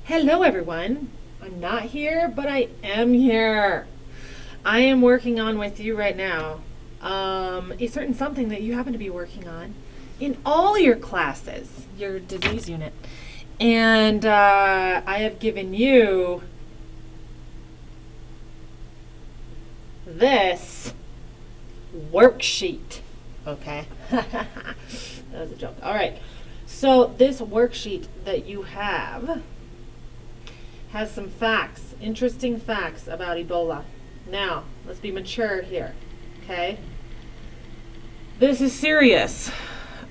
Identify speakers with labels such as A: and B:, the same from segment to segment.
A: Hello everyone. I'm not here, but I am here. I am working on with you right now a certain something that you happen to be working on in all your classes, your disease unit. And I have given you this worksheet. Okay? That was a joke. All right. So this worksheet that you have has some facts, interesting facts about Ebola. Now, let's be mature here, okay? This is serious.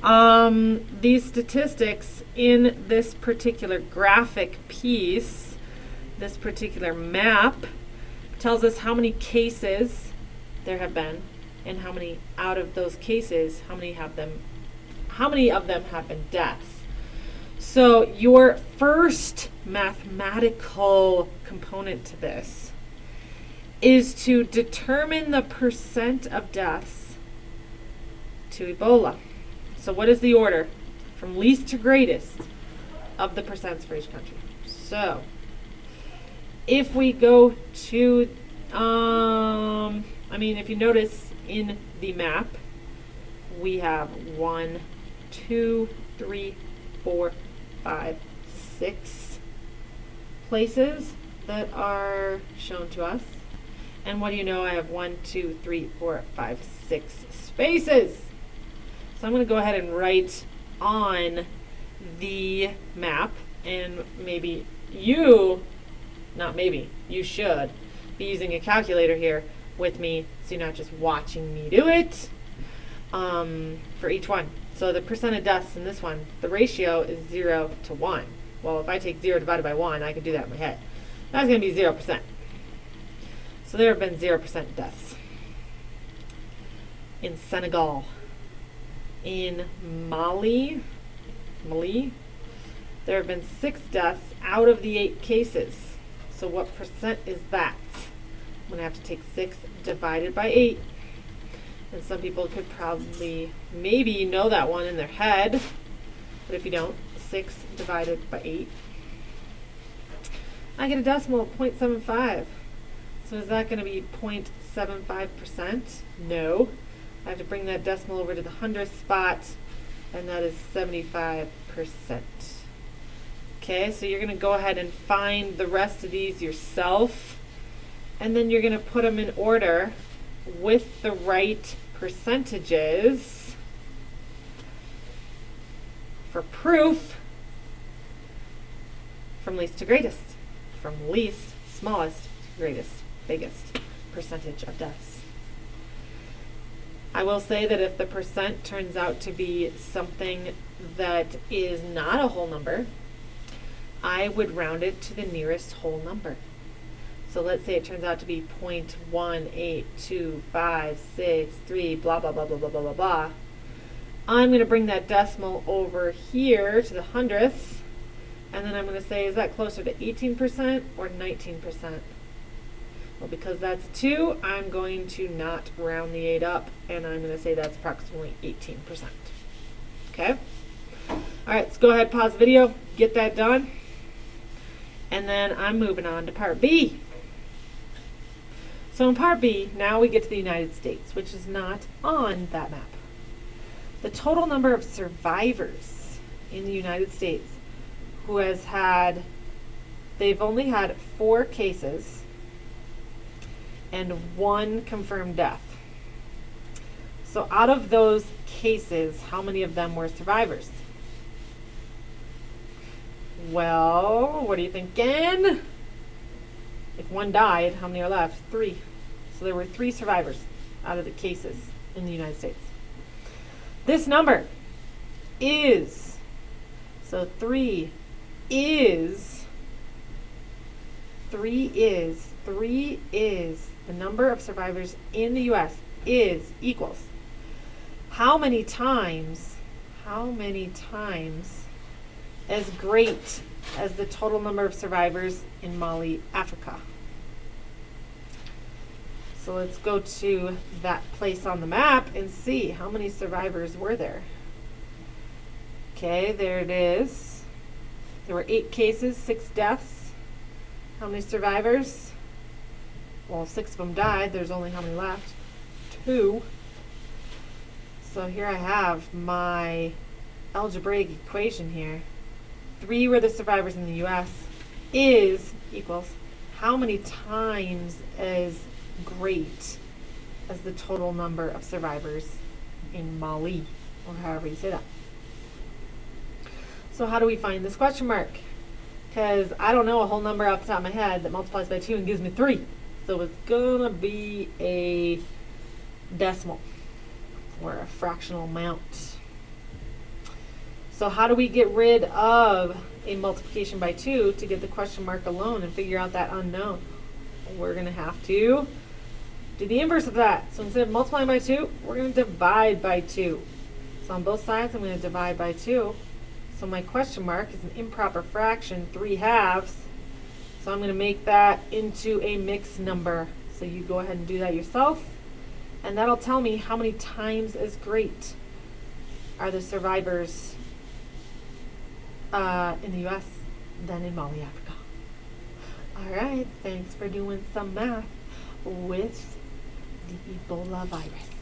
A: These statistics in this particular graphic piece, this particular map, tells us how many cases there have been and how many out of those cases, how many of them have been deaths. So your first mathematical component to this is to determine the percent of deaths to Ebola. So what is the order from least to greatest of the percents for each country? So if we go to, if you notice in the map, we have 1, 2, 3, 4, 5, 6 places that are shown to us. And what do you know? I have 1, 2, 3, 4, 5, 6 spaces. So I'm going to go ahead and write on the map, and maybe you should be using a calculator here with me so you're not just watching me do it for each one. So the percent of deaths in this one, the ratio is 0 to 1. Well, if I take 0 divided by 1, I can do that in my head. That's going to be 0%. So there have been 0% deaths. In Senegal, in Mali, there have been 6 deaths out of the 8 cases. So what percent is that? I'm going to have to take 6 divided by 8. And some people could probably maybe know that one in their head. But if you don't, 6 divided by 8. I get a decimal of 0.75. So is that going to be 0.75%? No. I have to bring that decimal over to the hundredth spot, and that is 75%. Okay, so you're going to go ahead and find the rest of these yourself, and then you're going to put them in order with the right percentages for proof from least to greatest, from least, smallest, to greatest, biggest percentage of deaths. I will say that if the percent turns out to be something that is not a whole number, I would round it to the nearest whole number. So let's say it turns out to be 0.18256 blah, blah, blah, blah, blah, blah, blah, blah. I'm going to bring that decimal over here to the hundredths, and then I'm going to say, is that closer to 18% or 19%? Well, because that's 2, I'm going to not round the 8 up, and I'm going to say that's approximately 18%. Okay? All right, let's go ahead, pause the video, get that done, and then I'm moving on to part B. So in part B, now we get to the United States, which is not on that map. The total number of survivors in the United States who has had, they've only had 4 cases and 1 confirmed death. So out of those cases, how many of them were survivors? Well, what are you thinking? If 1 died, how many are left? 3. So there were 3 survivors out of the cases in the United States. This number is, so 3 is the number of survivors in the U.S. equals how many times as great as the total number of survivors in Mali, Africa. So let's go to that place on the map and see how many survivors were there. Okay, there it is. There were 8 cases, 6 deaths. How many survivors? Well, 6 of them died. There's only how many left? 2. So here I have my algebraic equation here. 3 were the survivors in the US is equals how many times as great as the total number of survivors in Mali, or however you say that. So how do we find this question mark? Because I don't know a whole number off the top of my head that multiplies by 2 and gives me 3. So it's gonna be a decimal or a fractional amount. So how do we get rid of a multiplication by 2 to get the question mark alone and figure out that unknown? We're going to have to do the inverse of that. So instead of multiplying by 2, we're going to divide by 2. So on both sides, I'm going to divide by 2. So my question mark is an improper fraction, 3/2. So I'm going to make that into a mixed number. So you go ahead and do that yourself. And that'll tell me how many times as great are the survivors in the US than in Mali, Africa. All right, thanks for doing some math with the Ebola virus.